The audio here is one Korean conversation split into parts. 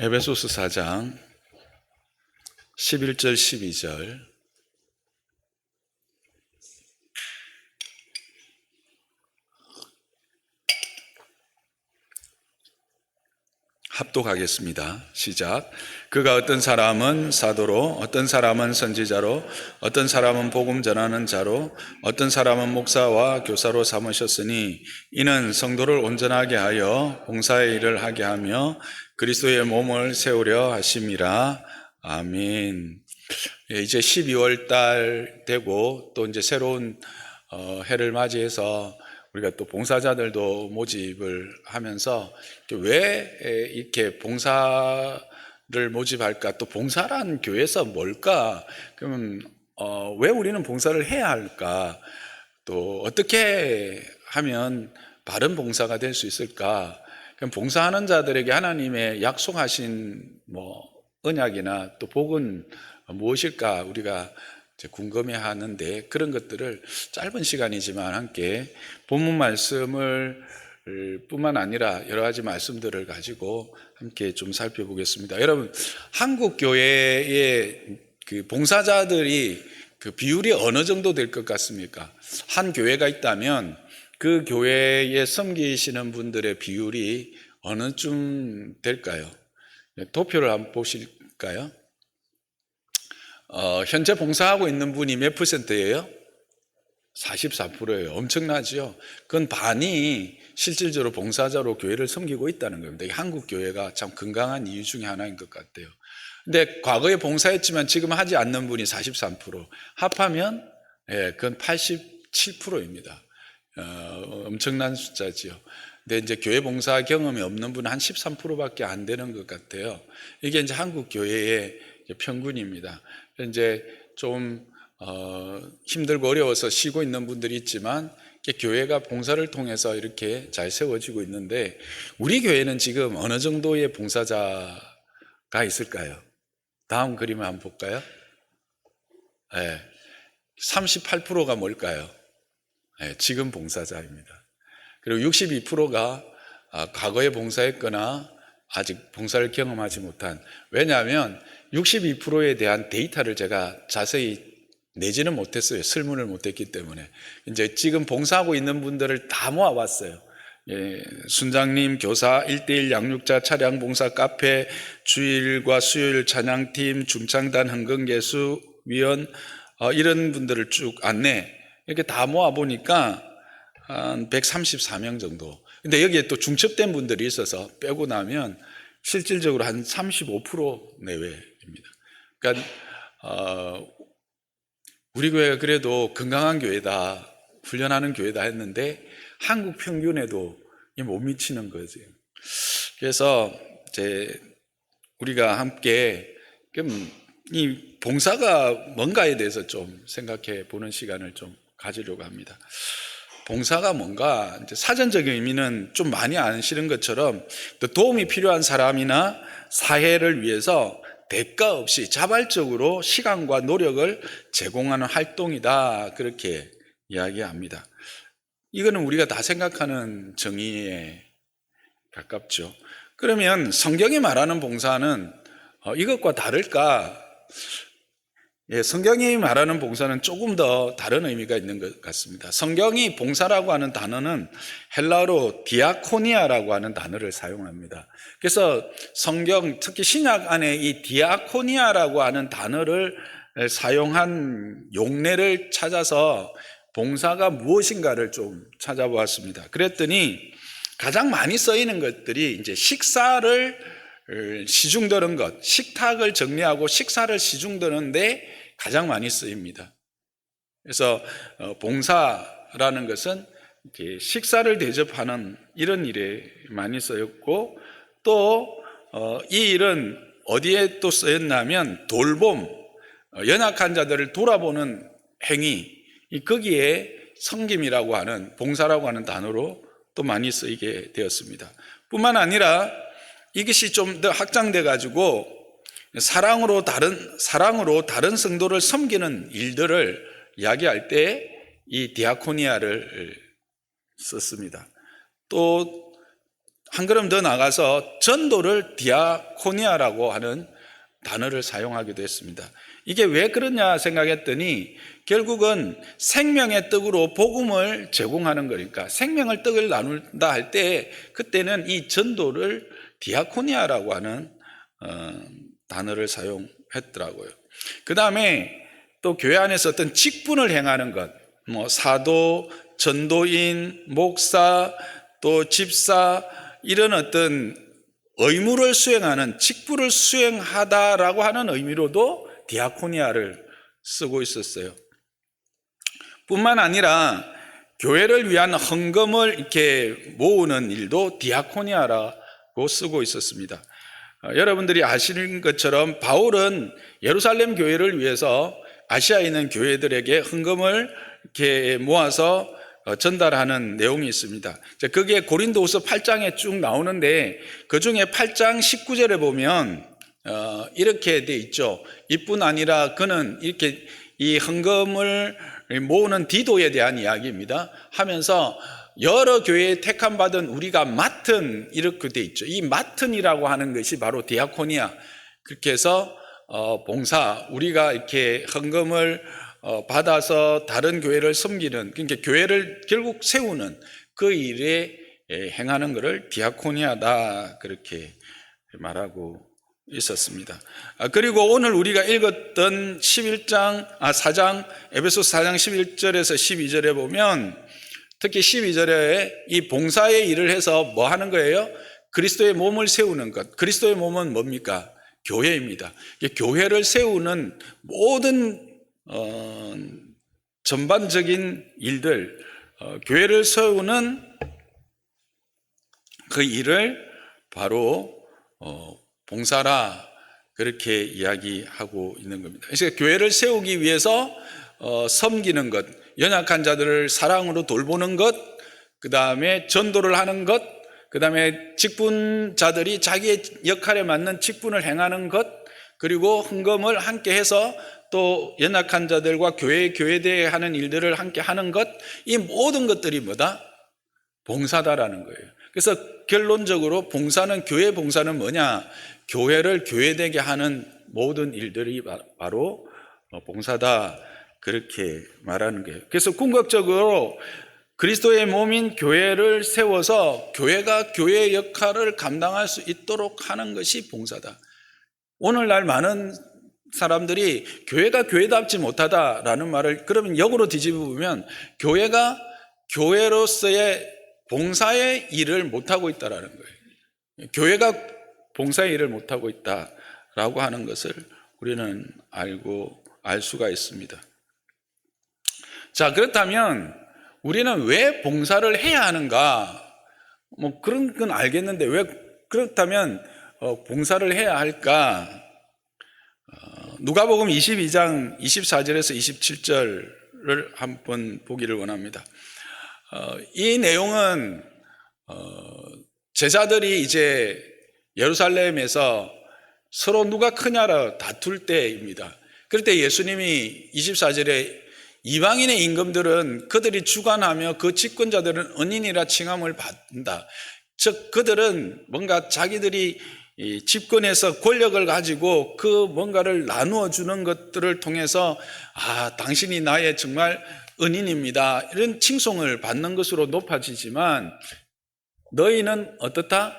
에베소서 4장 11절 12절 합독하겠습니다. 시작. 그가 어떤 사람은 사도로, 어떤 사람은 선지자로, 어떤 사람은 복음 전하는 자로, 어떤 사람은 목사와 교사로 삼으셨으니 이는 성도를 온전하게 하여 봉사의 일을 하게 하며 그리스도의 몸을 세우려 하심이라. 아멘. 이제 12월 달 되고 또 이제 새로운 해를 맞이해서 우리가 또 봉사자들도 모집을 하면서 왜 이렇게 봉사를 모집할까? 또 봉사란 교회에서 뭘까? 그러면 왜 우리는 봉사를 해야 할까? 또 어떻게 하면 바른 봉사가 될 수 있을까? 그럼 봉사하는 자들에게 하나님의 약속하신 언약이나 또 복은 무엇일까? 우리가 궁금해 하는데 그런 것들을 짧은 시간이지만 함께 본문 말씀을 뿐만 아니라 여러 가지 말씀들을 가지고 함께 좀 살펴보겠습니다. 여러분, 한국 교회의 그 봉사자들이 그 비율이 어느 정도 될 것 같습니까? 한 교회가 있다면 그 교회에 섬기시는 분들의 비율이 어느 쯤 될까요? 도표를 한번 보실까요? 현재 봉사하고 있는 분이 몇 %예요? 44%예요. 엄청나죠? 그건 반이 실질적으로 봉사자로 교회를 섬기고 있다는 겁니다. 한국 교회가 참 건강한 이유 중에 하나인 것 같아요. 근데 과거에 봉사했지만 지금 하지 않는 분이 43%, 합하면 그건 87%입니다. 엄청난 숫자지요. 근데 이제 교회 봉사 경험이 없는 분은 한 13%밖에 안 되는 것 같아요. 이게 이제 한국 교회의 평균입니다. 이제 좀 힘들고 어려워서 쉬고 있는 분들이 있지만 교회가 봉사를 통해서 이렇게 잘 세워지고 있는데 우리 교회는 지금 어느 정도의 봉사자가 있을까요? 다음 그림을 한번 볼까요? 38%가 뭘까요? 지금 봉사자입니다. 그리고 62%가 과거에 봉사했거나 아직 봉사를 경험하지 못한, 왜냐하면 62%에 대한 데이터를 제가 자세히 내지는 못했어요. 설문을 못했기 때문에. 이제 지금 봉사하고 있는 분들을 다 모아봤어요. 순장님, 교사, 1:1 양육자, 차량 봉사, 카페, 주일과 수요일 찬양팀, 중창단, 헌금개수, 위원, 이런 분들을 쭉 안내 이렇게 다 모아보니까 한 134명 정도. 근데 여기에 또 중첩된 분들이 있어서 빼고 나면 실질적으로 한 35% 내외입니다. 그러니까 우리 교회가 그래도 건강한 교회다, 훈련하는 교회다 했는데 한국 평균에도 못 미치는 거죠. 그래서 우리가 함께 이 봉사가 뭔가에 대해서 좀 생각해 보는 시간을 좀 가지려고 합니다. 봉사가 뭔가 사전적인 의미는 좀 많이 아시는 것처럼 또 도움이 필요한 사람이나 사회를 위해서 대가 없이 자발적으로 시간과 노력을 제공하는 활동이다, 그렇게 이야기합니다. 이거는 우리가 다 생각하는 정의에 가깝죠. 그러면 성경이 말하는 봉사는 이것과 다를까? 성경이 말하는 봉사는 조금 더 다른 의미가 있는 것 같습니다. 성경이 봉사라고 하는 단어는 헬라어로 디아코니아라고 하는 단어를 사용합니다. 그래서 성경, 특히 신약 안에 이 디아코니아라고 하는 단어를 사용한 용례를 찾아서 봉사가 무엇인가를 좀 찾아보았습니다. 그랬더니 가장 많이 쓰이는 것들이 이제 식사를 시중드는 것, 식탁을 정리하고 식사를 시중드는데 가장 많이 쓰입니다. 그래서 봉사라는 것은 식사를 대접하는 이런 일에 많이 쓰였고, 또 이 일은 어디에 또 쓰였냐면 돌봄, 연약한 자들을 돌아보는 행위, 거기에 섬김이라고 하는, 봉사라고 하는 단어로 또 많이 쓰이게 되었습니다. 뿐만 아니라 이것이 좀 더 확장돼 가지고 사랑으로 다른 성도를 섬기는 일들을 이야기할 때 이 디아코니아를 썼습니다. 또 한 걸음 더 나가서 전도를 디아코니아라고 하는 단어를 사용하기도 했습니다. 이게 왜 그러냐 생각했더니 결국은 생명의 떡으로 복음을 제공하는 거니까 생명을 떡을 나눈다 할 때 그때는 이 전도를 디아코니아라고 하는 단어를 사용했더라고요. 그 다음에 또 교회 안에서 어떤 직분을 행하는 것, 뭐 사도, 전도인, 목사, 또 집사 이런 어떤 의무를 수행하는 직분을 수행하다라고 하는 의미로도 디아코니아를 쓰고 있었어요. 뿐만 아니라 교회를 위한 헌금을 이렇게 모으는 일도 디아코니아라고 쓰고 있었습니다. 여러분들이 아시는 것처럼 바울은 예루살렘 교회를 위해서 아시아에 있는 교회들에게 헌금을 이렇게 모아서 전달하는 내용이 있습니다. 그게 고린도후서 8장에 쭉 나오는데 그중에 8장 19절에 보면 이렇게 돼 있죠. 이뿐 아니라 그는 이렇게 이 헌금을 모으는 디도에 대한 이야기입니다. 하면서 여러 교회에 택함 받은 우리가 맡은 이렇게 돼 있죠. 이 맡은이라고 하는 것이 바로 디아코니아. 그렇게 해서 봉사, 우리가 이렇게 헌금을 받아서 다른 교회를 섬기는, 그러니까 교회를 결국 세우는 그 일에 행하는 것을 디아코니아다 그렇게 말하고 있었습니다. 그리고 오늘 우리가 읽었던 4장 에베소서 4장 11절에서 12절에 보면 특히 12절에 이 봉사의 일을 해서 뭐 하는 거예요? 그리스도의 몸을 세우는 것. 그리스도의 몸은 뭡니까? 교회입니다. 교회를 세우는 모든 전반적인 일들, 교회를 세우는 그 일을 바로 봉사라 그렇게 이야기하고 있는 겁니다. 그래서 교회를 세우기 위해서 섬기는 것, 연약한 자들을 사랑으로 돌보는 것, 그 다음에 전도를 하는 것, 그 다음에 직분자들이 자기의 역할에 맞는 직분을 행하는 것, 그리고 헌금을 함께 해서 또 연약한 자들과 교회대회 하는 일들을 함께 하는 것, 이 모든 것들이 뭐다? 봉사다라는 거예요. 그래서 결론적으로 교회 봉사는 뭐냐? 교회를 교회되게 하는 모든 일들이 바로 봉사다 그렇게 말하는 거예요. 그래서 궁극적으로 그리스도의 몸인 교회를 세워서 교회가 교회의 역할을 감당할 수 있도록 하는 것이 봉사다. 오늘날 많은 사람들이 교회가 교회답지 못하다라는 말을 그러면 역으로 뒤집으면 교회가 교회로서의 봉사의 일을 못하고 있다라는 거예요. 교회가 봉사의 일을 못하고 있다라고 하는 것을 우리는 알 수가 있습니다. 자, 그렇다면 우리는 왜 봉사를 해야 하는가? 뭐 그런 건 알겠는데 왜 그렇다면 봉사를 해야 할까? 누가복음 22장 24절에서 27절을 한번 보기를 원합니다. 이 내용은 제자들이 이제 예루살렘에서 서로 누가 크냐라 다툴 때입니다. 그럴 때 예수님이 24절에 이방인의 임금들은 그들이 주관하며 그 집권자들은 은인이라 칭함을 받는다. 즉 그들은 뭔가 자기들이 집권해서 권력을 가지고 그 뭔가를 나누어 주는 것들을 통해서 당신이 나의 정말 은인입니다. 이런 칭송을 받는 것으로 높아지지만 너희는 어떻다?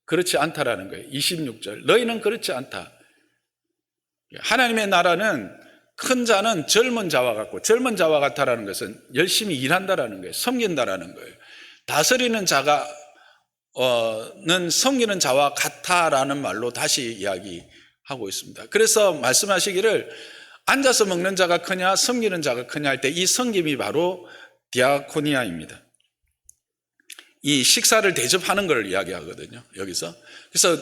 그렇지 않다라는 거예요. 26절. 너희는 그렇지 않다. 하나님의 나라는 큰 자는 젊은 자와 같고, 젊은 자와 같다라는 것은 열심히 일한다라는 거예요. 섬긴다라는 거예요. 다스리는 자가 는 섬기는 자와 같다라는 말로 다시 이야기하고 있습니다. 그래서 말씀하시기를 앉아서 먹는 자가 크냐 섬기는 자가 크냐 할 때 이 섬김이 바로 디아코니아입니다. 이 식사를 대접하는 걸 이야기하거든요, 여기서. 그래서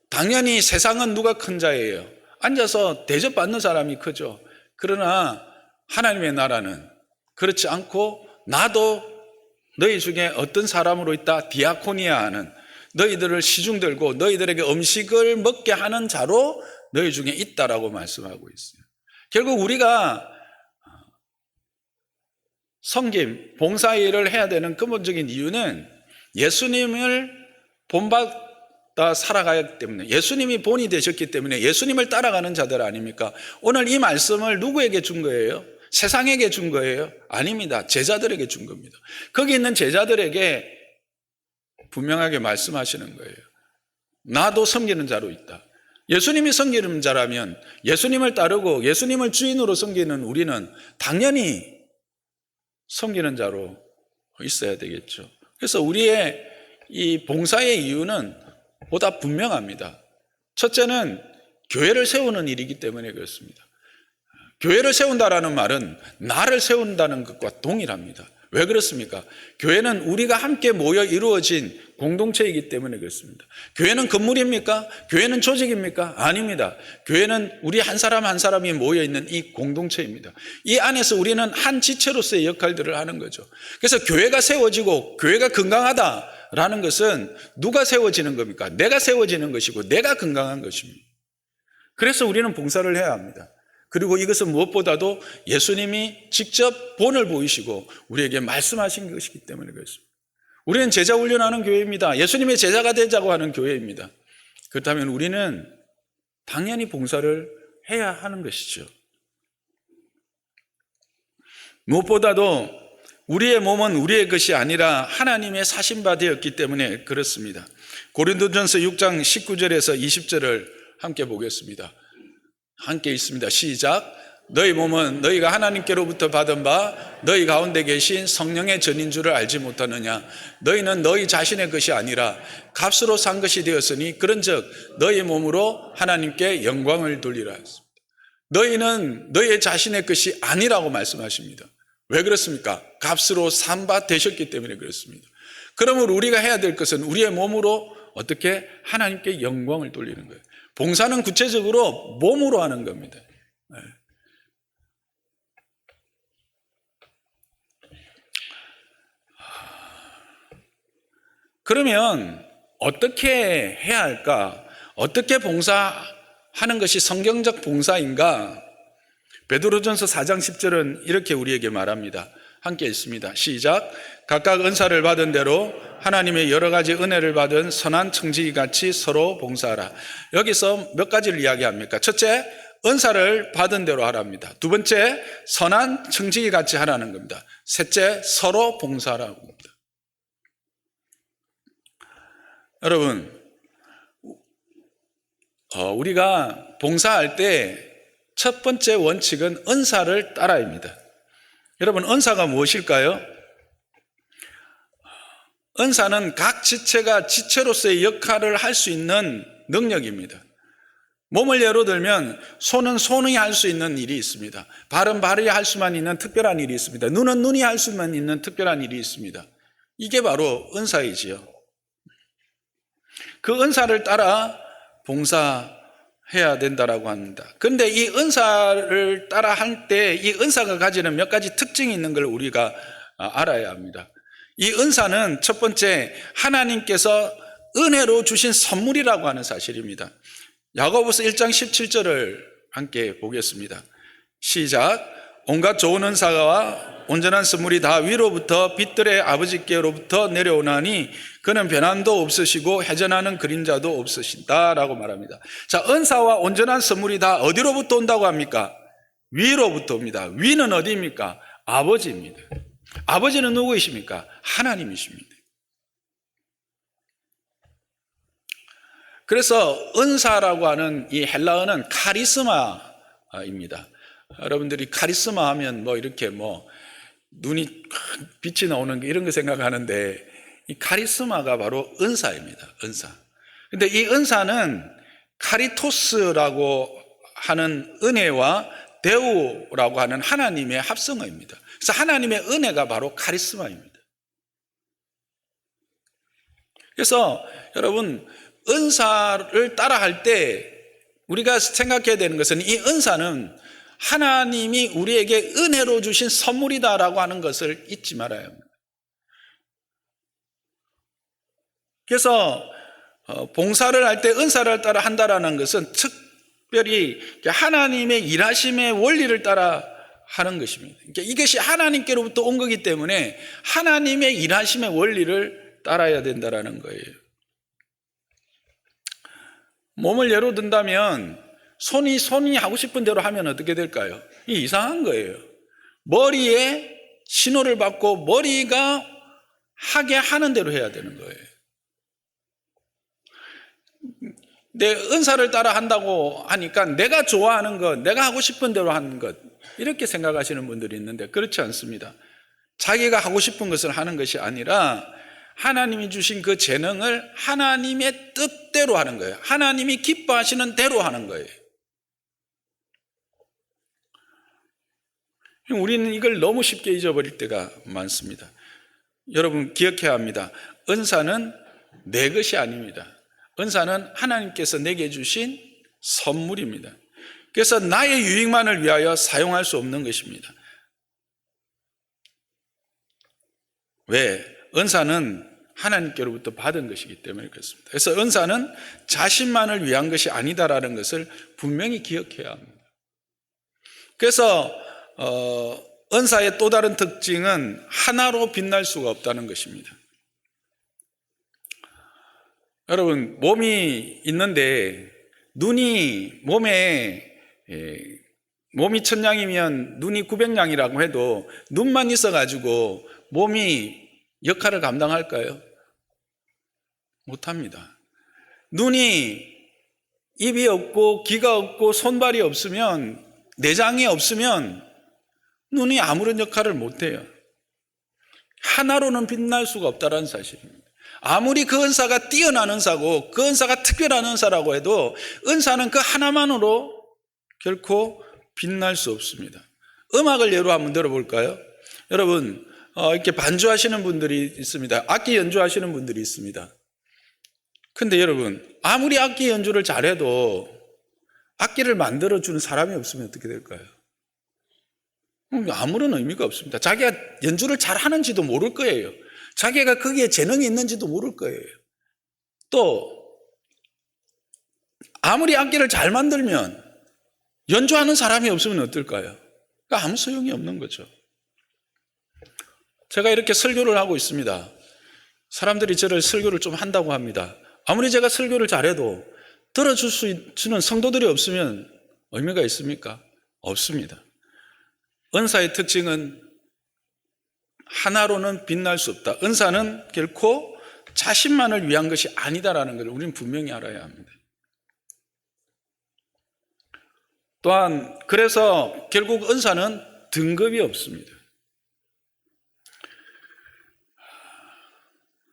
당연히 세상은 누가 큰 자예요? 앉아서 대접받는 사람이 크죠. 그러나 하나님의 나라는 그렇지 않고 나도 너희 중에 어떤 사람으로 있다? 디아코니아하는, 너희들을 시중 들고 너희들에게 음식을 먹게 하는 자로 너희 중에 있다라고 말씀하고 있어요. 결국 우리가 섬김, 봉사일을 해야 되는 근본적인 이유는 예수님을 본받아 살아가기 때문에, 예수님이 본이 되셨기 때문에 예수님을 따라가는 자들 아닙니까? 오늘 이 말씀을 누구에게 준 거예요? 세상에게 준 거예요? 아닙니다. 제자들에게 준 겁니다. 거기 있는 제자들에게 분명하게 말씀하시는 거예요. 나도 섬기는 자로 있다. 예수님이 섬기는 자라면 예수님을 따르고 예수님을 주인으로 섬기는 우리는 당연히 섬기는 자로 있어야 되겠죠. 그래서 우리의 이 봉사의 이유는 보다 분명합니다. 첫째는 교회를 세우는 일이기 때문에 그렇습니다. 교회를 세운다라는 말은 나를 세운다는 것과 동일합니다. 왜 그렇습니까? 교회는 우리가 함께 모여 이루어진 공동체이기 때문에 그렇습니다. 교회는 건물입니까? 교회는 조직입니까? 아닙니다. 교회는 우리 한 사람 한 사람이 모여있는 이 공동체입니다. 이 안에서 우리는 한 지체로서의 역할들을 하는 거죠. 그래서 교회가 세워지고 교회가 건강하다라는 것은 누가 세워지는 겁니까? 내가 세워지는 것이고 내가 건강한 것입니다. 그래서 우리는 봉사를 해야 합니다. 그리고 이것은 무엇보다도 예수님이 직접 본을 보이시고 우리에게 말씀하신 것이기 때문에 그렇습니다. 우리는 제자 훈련하는 교회입니다. 예수님의 제자가 되자고 하는 교회입니다. 그렇다면 우리는 당연히 봉사를 해야 하는 것이죠. 무엇보다도 우리의 몸은 우리의 것이 아니라 하나님의 사신 바 되었기 때문에 그렇습니다. 고린도전서 6장 19절에서 20절을 함께 보겠습니다. 함께 있습니다. 시작. 너희 몸은 너희가 하나님께로부터 받은 바 너희 가운데 계신 성령의 전인 줄을 알지 못하느냐. 너희는 너희 자신의 것이 아니라 값으로 산 것이 되었으니 그런즉 너희 몸으로 하나님께 영광을 돌리라 했습니다. 너희는 너희 자신의 것이 아니라고 말씀하십니다. 왜 그렇습니까? 값으로 산 바 되셨기 때문에 그렇습니다. 그러므로 우리가 해야 될 것은 우리의 몸으로 어떻게 하나님께 영광을 돌리는 거예요. 봉사는 구체적으로 몸으로 하는 겁니다. 그러면 어떻게 해야 할까? 어떻게 봉사하는 것이 성경적 봉사인가? 베드로전서 4장 10절은 이렇게 우리에게 말합니다. 함께 읽습니다. 시작. 각각 은사를 받은 대로 하나님의 여러 가지 은혜를 받은 선한 청지기 같이 서로 봉사하라. 여기서 몇 가지를 이야기합니까? 첫째, 은사를 받은 대로 하랍니다. 두 번째, 선한 청지기 같이 하라는 겁니다. 셋째, 서로 봉사하라고 합니다. 여러분, 우리가 봉사할 때 첫 번째 원칙은 은사를 따라입니다. 여러분, 은사가 무엇일까요? 은사는 각 지체가 지체로서의 역할을 할 수 있는 능력입니다. 몸을 예로 들면 손은 손이 할 수 있는 일이 있습니다. 발은 발이 할 수만 있는 특별한 일이 있습니다. 눈은 눈이 할 수만 있는 특별한 일이 있습니다. 이게 바로 은사이지요. 그 은사를 따라 봉사해야 된다라고 합니다. 그런데 이 은사를 따라 할 때 이 은사가 가지는 몇 가지 특징이 있는 걸 우리가 알아야 합니다. 이 은사는 첫 번째, 하나님께서 은혜로 주신 선물이라고 하는 사실입니다. 야고보서 1장 17절을 함께 보겠습니다. 시작. 온갖 좋은 은사와 온전한 선물이 다 위로부터 빛들의 아버지께로부터 내려오나니 그는 변함도 없으시고 회전하는 그림자도 없으신다라고 말합니다. 자, 은사와 온전한 선물이 다 어디로부터 온다고 합니까? 위로부터 옵니다. 위는 어디입니까? 아버지입니다. 아버지는 누구이십니까? 하나님이십니다. 그래서 은사라고 하는 이 헬라어는 카리스마입니다. 여러분들이 카리스마 하면 이렇게 눈이 빛이 나오는 이런 거 생각하는데 이 카리스마가 바로 은사입니다. 은사. 근데 이 은사는 카리토스라고 하는 은혜와 데우라고 하는 하나님의 합성어입니다. 그래서 하나님의 은혜가 바로 카리스마입니다. 그래서 여러분, 은사를 따라할 때 우리가 생각해야 되는 것은 이 은사는 하나님이 우리에게 은혜로 주신 선물이다라고 하는 것을 잊지 말아야 합니다. 그래서 봉사를 할 때 은사를 따라 한다라는 것은 특별히 하나님의 일하심의 원리를 따라 하는 것입니다. 이것이 하나님께로부터 온 거기 때문에 하나님의 일하심의 원리를 따라야 된다라는 거예요. 몸을 예로 든다면 손이 하고 싶은 대로 하면 어떻게 될까요? 이 이상한 거예요. 머리에 신호를 받고 머리가 하게 하는 대로 해야 되는 거예요. 내 은사를 따라 한다고 하니까 내가 좋아하는 것, 내가 하고 싶은 대로 하는 것, 이렇게 생각하시는 분들이 있는데 그렇지 않습니다. 자기가 하고 싶은 것을 하는 것이 아니라 하나님이 주신 그 재능을 하나님의 뜻대로 하는 거예요. 하나님이 기뻐하시는 대로 하는 거예요. 우리는 이걸 너무 쉽게 잊어버릴 때가 많습니다. 여러분 기억해야 합니다. 은사는 내 것이 아닙니다. 은사는 하나님께서 내게 주신 선물입니다. 그래서 나의 유익만을 위하여 사용할 수 없는 것입니다. 왜? 은사는 하나님께로부터 받은 것이기 때문에 그렇습니다. 그래서 은사는 자신만을 위한 것이 아니다라는 것을 분명히 기억해야 합니다. 그래서 은사의 또 다른 특징은 하나로 빛날 수가 없다는 것입니다. 여러분 몸이 있는데 눈이 몸이 1000냥이면 눈이 900냥이라고 해도 눈만 있어가지고 몸이 역할을 감당할까요? 못합니다. 눈이 입이 없고 귀가 없고 손발이 없으면 내장이 없으면 눈이 아무런 역할을 못해요. 하나로는 빛날 수가 없다는 사실입니다. 아무리 그 은사가 뛰어난 은사고 그 은사가 특별한 은사라고 해도 은사는 그 하나만으로 결코 빛날 수 없습니다. 음악을 예로 한번 들어볼까요? 여러분 이렇게 반주하시는 분들이 있습니다. 악기 연주하시는 분들이 있습니다. 근데 여러분 아무리 악기 연주를 잘해도 악기를 만들어주는 사람이 없으면 어떻게 될까요? 아무런 의미가 없습니다. 자기가 연주를 잘하는지도 모를 거예요. 자기가 거기에 재능이 있는지도 모를 거예요. 또 아무리 악기를 잘 만들면 연주하는 사람이 없으면 어떨까요? 그러니까 아무 소용이 없는 거죠. 제가 이렇게 설교를 하고 있습니다. 사람들이 저를 설교를 좀 한다고 합니다. 아무리 제가 설교를 잘해도 들어줄 수 있는 성도들이 없으면 의미가 있습니까? 없습니다. 은사의 특징은 하나로는 빛날 수 없다. 은사는 결코 자신만을 위한 것이 아니다라는 걸 우리는 분명히 알아야 합니다. 또한 그래서 결국 은사는 등급이 없습니다.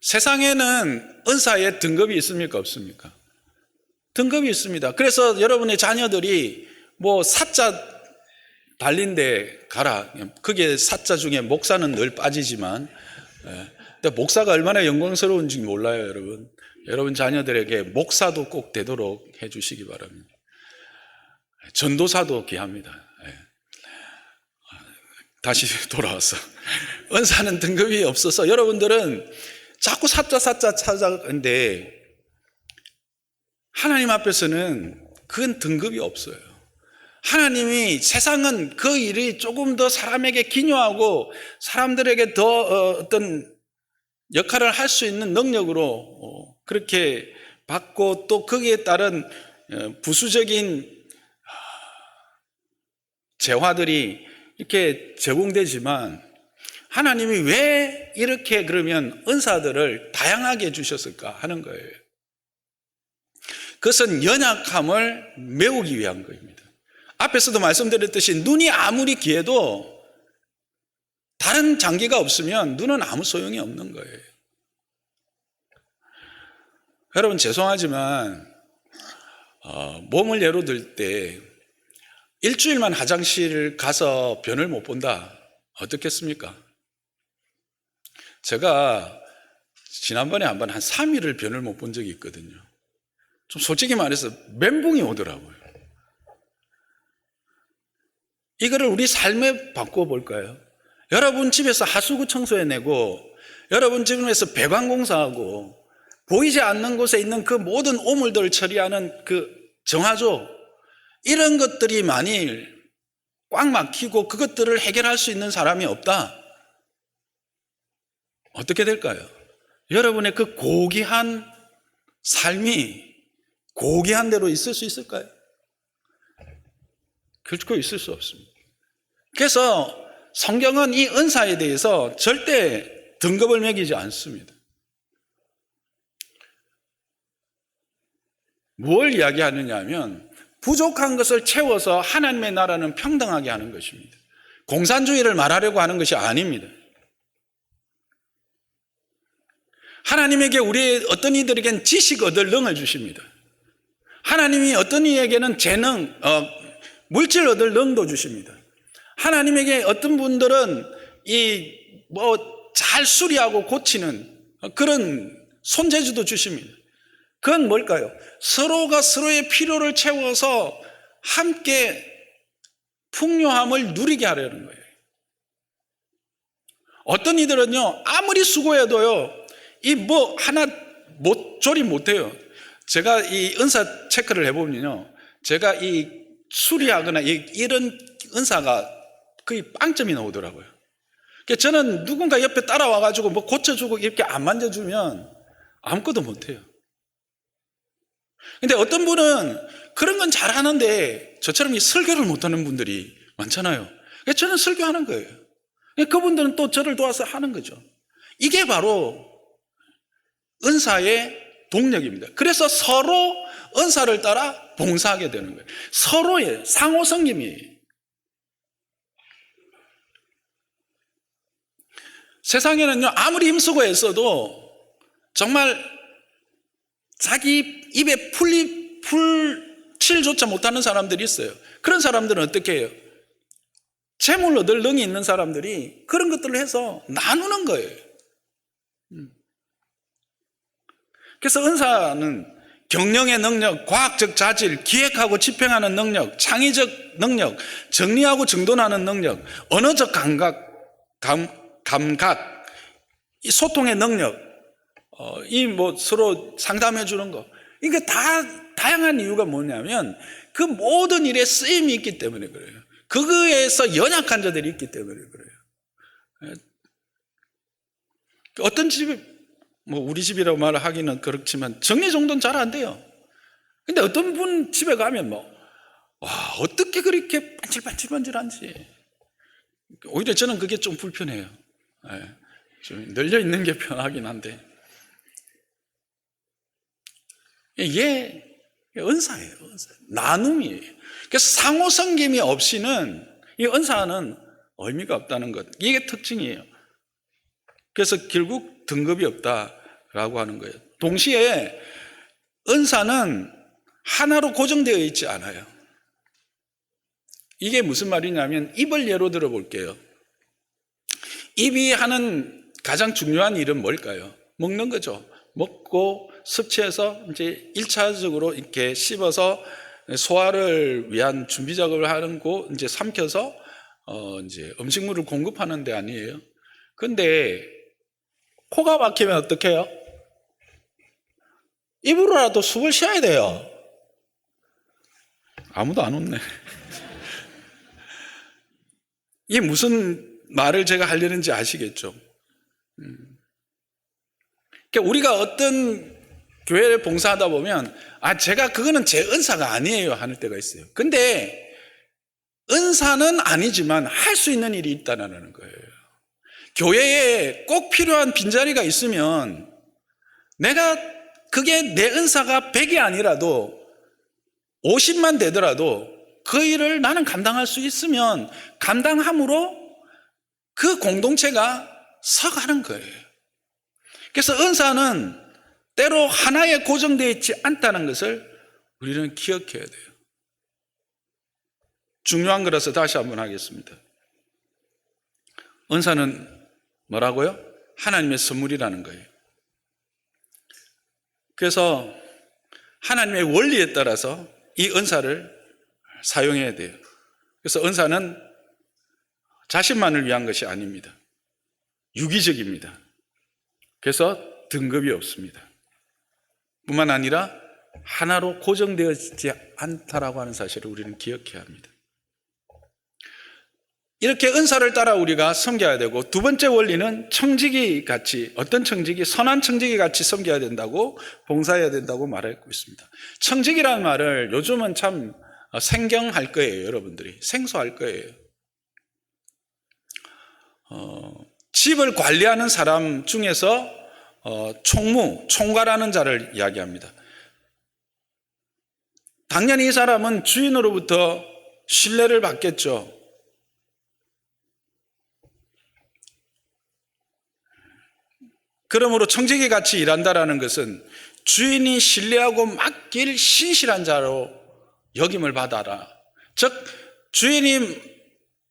세상에는 은사에 등급이 있습니까? 없습니까? 등급이 있습니다. 그래서 여러분의 자녀들이 사자 달린데 가라. 그게 사자 중에 목사는 늘 빠지지만, 근데 목사가 얼마나 영광스러운지 몰라요, 여러분. 여러분 자녀들에게 목사도 꼭 되도록 해주시기 바랍니다. 전도사도 귀합니다. 다시 돌아와서 은사는 등급이 없어서 여러분들은 자꾸 사자 찾아가는데 하나님 앞에서는 그건 등급이 없어요. 하나님이 세상은 그 일이 조금 더 사람에게 기여하고 사람들에게 더 어떤 역할을 할 수 있는 능력으로 그렇게 받고 또 거기에 따른 부수적인 재화들이 이렇게 제공되지만 하나님이 왜 이렇게 그러면 은사들을 다양하게 주셨을까 하는 거예요. 그것은 연약함을 메우기 위한 거입니다. 앞에서도 말씀드렸듯이 눈이 아무리 귀해도 다른 장기가 없으면 눈은 아무 소용이 없는 거예요. 여러분 죄송하지만 몸을 예로 들 때 일주일만 화장실 가서 변을 못 본다. 어떻겠습니까? 제가 지난번에 한 3일을 변을 못 본 적이 있거든요. 좀 솔직히 말해서 멘붕이 오더라고요. 이거를 우리 삶에 바꿔볼까요? 여러분 집에서 하수구 청소해내고 여러분 집에서 배관공사하고 보이지 않는 곳에 있는 그 모든 오물들을 처리하는 그 정화조 이런 것들이 만일 꽉 막히고 그것들을 해결할 수 있는 사람이 없다. 어떻게 될까요? 여러분의 그 고귀한 삶이 고귀한 대로 있을 수 있을까요? 결코 있을 수 없습니다. 그래서 성경은 이 은사에 대해서 절대 등급을 매기지 않습니다. 뭘 이야기하느냐 하면 부족한 것을 채워서 하나님의 나라는 평등하게 하는 것입니다. 공산주의를 말하려고 하는 것이 아닙니다. 하나님에게 우리 어떤 이들에겐 지식 얻을 능을 주십니다. 하나님이 어떤 이에게는 재능, 물질 얻을 능도 주십니다. 하나님에게 어떤 분들은 잘 수리하고 고치는 그런 손재주도 주십니다. 그건 뭘까요? 서로가 서로의 필요를 채워서 함께 풍요함을 누리게 하려는 거예요. 어떤 이들은요, 아무리 수고해도요, 하나 조리 못해요. 제가 이 은사 체크를 해보면요, 제가 이 수리하거나 이런 은사가 거의 빵점이 나오더라고요. 그러니까 저는 누군가 옆에 따라와가지고 고쳐주고 이렇게 안 만져주면 아무것도 못해요. 근데 어떤 분은 그런 건 잘하는데 저처럼 이 설교를 못하는 분들이 많잖아요. 그래서 저는 설교하는 거예요. 그분들은 또 저를 도와서 하는 거죠. 이게 바로 은사의 동력입니다. 그래서 서로 은사를 따라 봉사하게 되는 거예요. 서로의 상호성김이에요. 세상에는요, 아무리 힘쓰고 애써도 정말 자기 입에 풀칠조차 못하는 사람들이 있어요. 그런 사람들은 어떻게 해요? 재물 얻을 능이 있는 사람들이 그런 것들을 해서 나누는 거예요. 그래서 은사는 경영의 능력, 과학적 자질, 기획하고 집행하는 능력, 창의적 능력, 정리하고 정돈하는 능력, 언어적 감각, 이 소통의 능력, 서로 상담해 주는 거. 이게 다 다양한 이유가 뭐냐면 그 모든 일에 쓰임이 있기 때문에 그래요. 그거에서 연약한 자들이 있기 때문에 그래요. 어떤 집이 우리 집이라고 말을 하기는 그렇지만 정리정돈 잘 안 돼요. 근데 어떤 분 집에 가면 어떻게 그렇게 반질반질한지. 오히려 저는 그게 좀 불편해요. 좀 널려 있는 게 편하긴 한데. 이게 은사예요. 나눔이에요. 그래서 상호 섬김이 없이는 이 은사는 의미가 없다는 것. 이게 특징이에요. 그래서 결국 등급이 없다라고 하는 거예요. 동시에 은사는 하나로 고정되어 있지 않아요. 이게 무슨 말이냐면 입을 예로 들어볼게요. 입이 하는 가장 중요한 일은 뭘까요? 먹는 거죠. 먹고 섭취해서 이제 1차적으로 이렇게 씹어서 소화를 위한 준비 작업을 하는 거 이제 삼켜서 이제 음식물을 공급하는 데 아니에요. 근데 코가 막히면 어떻게 해요? 입으로라도 숨을 쉬어야 돼요. 아무도 안 웃네. 이게 무슨 말을 제가 하려는지 아시겠죠? 그러니까 우리가 어떤 교회를 봉사하다 보면 제가 그거는 제 은사가 아니에요 하는 때가 있어요. 근데 은사는 아니지만 할 수 있는 일이 있다는 거예요. 교회에 꼭 필요한 빈자리가 있으면 내가 그게 내 은사가 100이 아니라도 50만 되더라도 그 일을 나는 감당할 수 있으면 감당함으로 그 공동체가 서가는 거예요. 그래서 은사는 때로 하나에 고정되어 있지 않다는 것을 우리는 기억해야 돼요. 중요한 거라서 다시 한번 하겠습니다. 은사는 뭐라고요? 하나님의 선물이라는 거예요. 그래서 하나님의 원리에 따라서 이 은사를 사용해야 돼요. 그래서 은사는 자신만을 위한 것이 아닙니다. 유기적입니다. 그래서 등급이 없습니다. 뿐만 아니라 하나로 고정되어 있지 않다라고 하는 사실을 우리는 기억해야 합니다. 이렇게 은사를 따라 우리가 섬겨야 되고, 두 번째 원리는 청지기 같이, 어떤 청지기? 선한 청지기 같이 섬겨야 된다고, 봉사해야 된다고 말하고 있습니다. 청지기라는 말을 요즘은 참 생경할 거예요. 여러분들이 생소할 거예요. 집을 관리하는 사람 중에서 총무, 총괄하는 자를 이야기합니다. 당연히 이 사람은 주인으로부터 신뢰를 받겠죠. 그러므로 청지기 같이 일한다라는 것은 주인이 신뢰하고 맡길 신실한 자로 여김을 받아라. 즉 주인이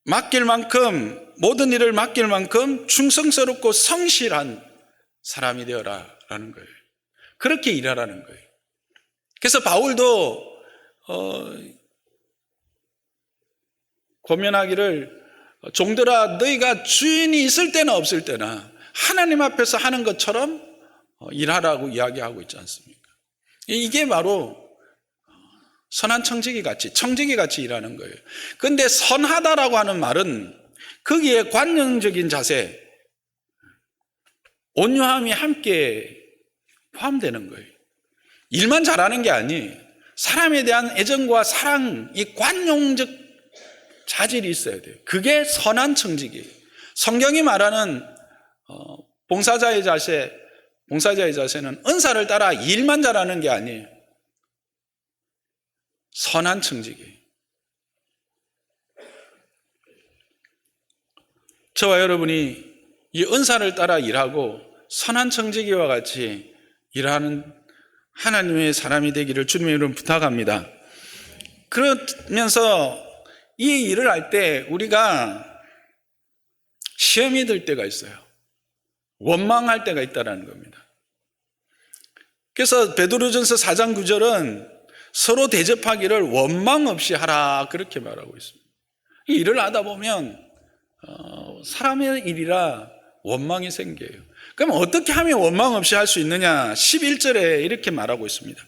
맡길 만큼, 모든 일을 맡길 만큼 충성스럽고 성실한 사람이 되어라라는 거예요. 그렇게 일하라는 거예요. 그래서 바울도 권면하기를, 종들아 너희가 주인이 있을 때나 없을 때나 하나님 앞에서 하는 것처럼 일하라고 이야기하고 있지 않습니까? 이게 바로 선한 청지기 같이 일하는 거예요. 그런데 선하다라고 하는 말은 거기에 관용적인 자세, 온유함이 함께 포함되는 거예요. 일만 잘하는 게 아니에요. 사람에 대한 애정과 사랑, 이 관용적 자질이 있어야 돼요. 그게 선한 청지기예요. 성경이 말하는 봉사자의 자세는 은사를 따라 일만 잘하는 게 아니에요. 선한 청지기. 저와 여러분이 이 은사를 따라 일하고 선한 청지기와 같이 일하는 하나님의 사람이 되기를 주님의 이름으로 부탁합니다. 그러면서 이 일을 할 때 우리가 시험이 들 때가 있어요. 원망할 때가 있다는 겁니다. 그래서 베드로전서 4장 9절은 서로 대접하기를 원망 없이 하라, 그렇게 말하고 있습니다. 이 일을 하다 보면 사람의 일이라 원망이 생겨요. 그럼 어떻게 하면 원망 없이 할 수 있느냐? 11절에 이렇게 말하고 있습니다.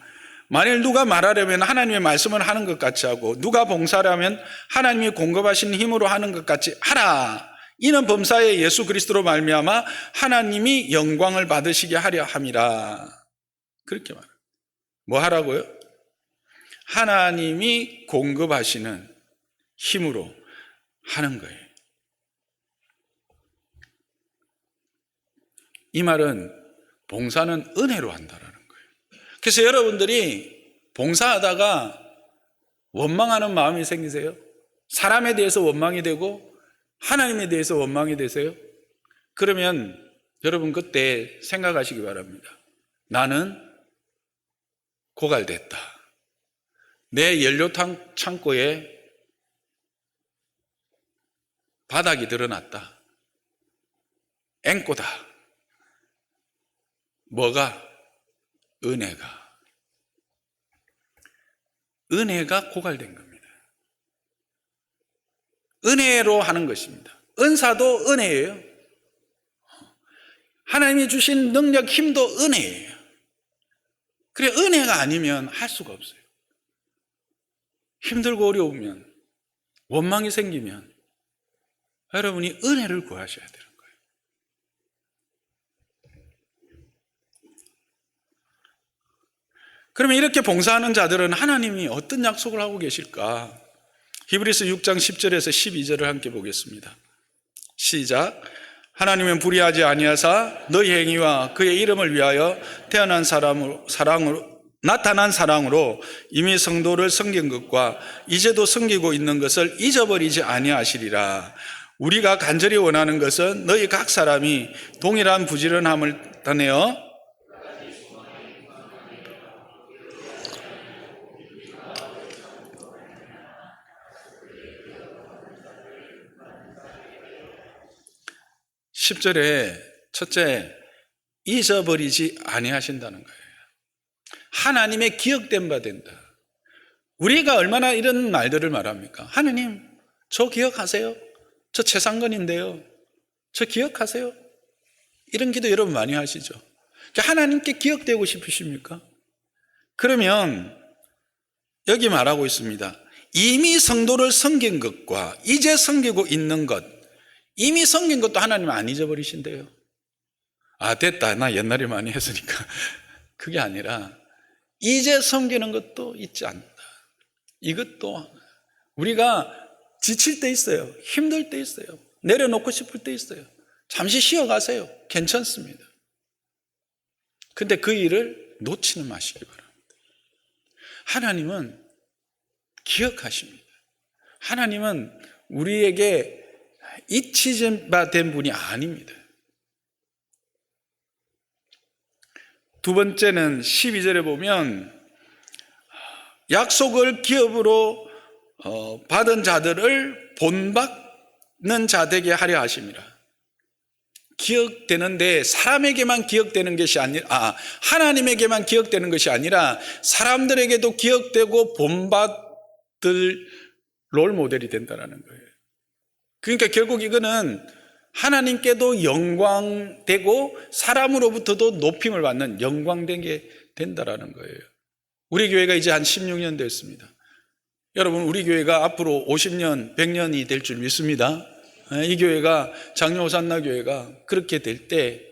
만일 누가 말하려면 하나님의 말씀을 하는 것 같이 하고, 누가 봉사하려면 하나님이 공급하신 힘으로 하는 것 같이 하라. 이는 범사에 예수 그리스도로 말미암아 하나님이 영광을 받으시게 하려 함이라. 그렇게 말해요. 뭐 하라고요? 하나님이 공급하시는 힘으로 하는 거예요. 이 말은 봉사는 은혜로 한다라는 거예요. 그래서 여러분들이 봉사하다가 원망하는 마음이 생기세요? 사람에 대해서 원망이 되고 하나님에 대해서 원망이 되세요? 그러면 여러분 그때 생각하시기 바랍니다. 나는 고갈됐다. 내 연료탕 창고에 바닥이 드러났다. 앵꼬다. 뭐가? 은혜가 고갈된 겁니다. 은혜로 하는 것입니다. 은사도 은혜예요. 하나님이 주신 능력, 힘도 은혜예요. 그래, 은혜가 아니면 할 수가 없어요. 힘들고 어려우면, 원망이 생기면 여러분이 은혜를 구하셔야 되는 거예요. 그러면 이렇게 봉사하는 자들은 하나님이 어떤 약속을 하고 계실까? 히브리서 6장 10절에서 12절을 함께 보겠습니다. 시작. 하나님은 불의하지 아니하사 너희 행위와 그의 이름을 위하여 나타난 사랑으로 이미 성도를 섬긴 것과 이제도 섬기고 있는 것을 잊어버리지 아니하시리라. 우리가 간절히 원하는 것은 너희 각 사람이 동일한 부지런함을 다내어 10절에 첫째, 잊어버리지 아니하신다는 거예요. 하나님의 기억된 바 된다. 우리가 얼마나 이런 말들을 말합니까? 하나님, 저 기억하세요? 저 최상건인데요. 저 기억하세요? 이런 기도 여러분 많이 하시죠? 하나님께 기억되고 싶으십니까? 그러면 여기 말하고 있습니다. 이미 성도를 섬긴 것과 이제 섬기고 있는 것, 이미 섬긴 것도 하나님은 안 잊어버리신대요. 아, 됐다. 나 옛날에 많이 했으니까. 그게 아니라 이제 섬기는 것도 잊지 않는다. 이것도 우리가 지칠 때 있어요. 힘들 때 있어요. 내려놓고 싶을 때 있어요. 잠시 쉬어가세요. 괜찮습니다. 근데 그 일을 놓치는 마시기 바랍니다. 하나님은 기억하십니다. 하나님은 우리에게 잊히진 분이 아닙니다. 두 번째는 12절에 보면 약속을 기업으로 받은 자들을 본받는 자 되게 하려 하심이라. 기억되는데 사람에게만 기억되는 것이 아니라 하나님에게만 기억되는 것이 아니라 사람들에게도 기억되고 본받을 롤 모델이 된다는 거예요. 그러니까 결국 이거는 하나님께도 영광되고 사람으로부터도 높임을 받는 영광되게 된다는 거예요. 우리 교회가 이제 한 16년 됐습니다. 여러분, 우리 교회가 앞으로 50년, 100년이 될 줄 믿습니다. 이 교회가 장로호산나 교회가 그렇게 될 때,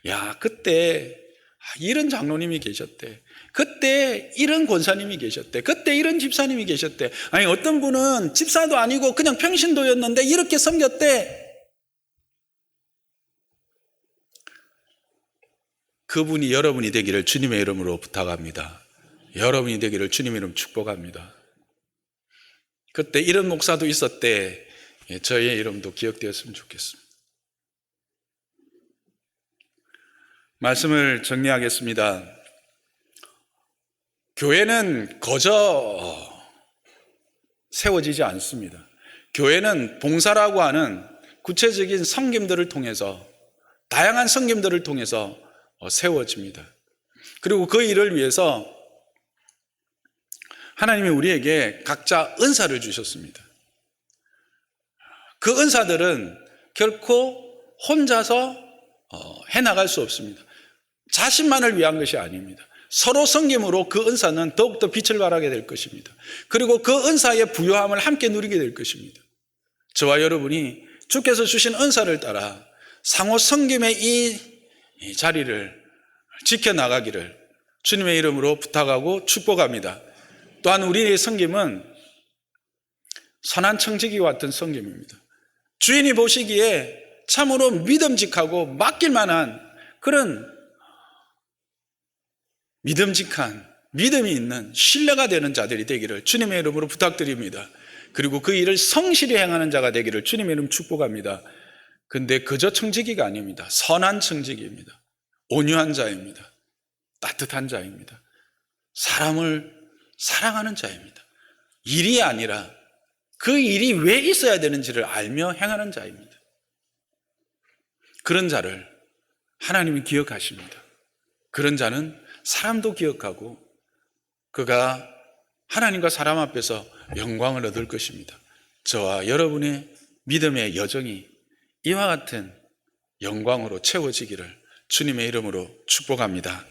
야, 그때 이런 장로님이 계셨대. 그때 이런 권사님이 계셨대. 그때 이런 집사님이 계셨대. 아니, 어떤 분은 집사도 아니고 그냥 평신도였는데 이렇게 섬겼대. 그분이 여러분이 되기를 주님의 이름으로 부탁합니다. 여러분이 되기를 주님의 이름 축복합니다. 그때 이런 목사도 있었대. 저의 이름도 기억되었으면 좋겠습니다. 말씀을 정리하겠습니다. 교회는 거저 세워지지 않습니다. 교회는 봉사라고 하는 구체적인 섬김들을 통해서, 다양한 섬김들을 통해서 세워집니다. 그리고 그 일을 위해서 하나님이 우리에게 각자 은사를 주셨습니다. 그 은사들은 결코 혼자서 해나갈 수 없습니다. 자신만을 위한 것이 아닙니다. 서로 섬김으로 그 은사는 더욱더 빛을 발하게 될 것입니다. 그리고 그 은사의 부요함을 함께 누리게 될 것입니다. 저와 여러분이 주께서 주신 은사를 따라 상호 섬김의 이 자리를 지켜나가기를 주님의 이름으로 부탁하고 축복합니다. 또한 우리의 섬김은 선한 청지기와 같은 섬김입니다. 주인이 보시기에 참으로 믿음직하고 맡길 만한 그런 믿음직한, 믿음이 있는 신뢰가 되는 자들이 되기를 주님의 이름으로 부탁드립니다. 그리고 그 일을 성실히 행하는 자가 되기를 주님의 이름 축복합니다. 근데 그저 청지기가 아닙니다. 선한 청지기입니다. 온유한 자입니다. 따뜻한 자입니다. 사람을 사랑하는 자입니다. 일이 아니라 그 일이 왜 있어야 되는지를 알며 행하는 자입니다. 그런 자를 하나님이 기억하십니다. 그런 자는 사람도 기억하고 그가 하나님과 사람 앞에서 영광을 얻을 것입니다. 저와 여러분의 믿음의 여정이 이와 같은 영광으로 채워지기를 주님의 이름으로 축복합니다.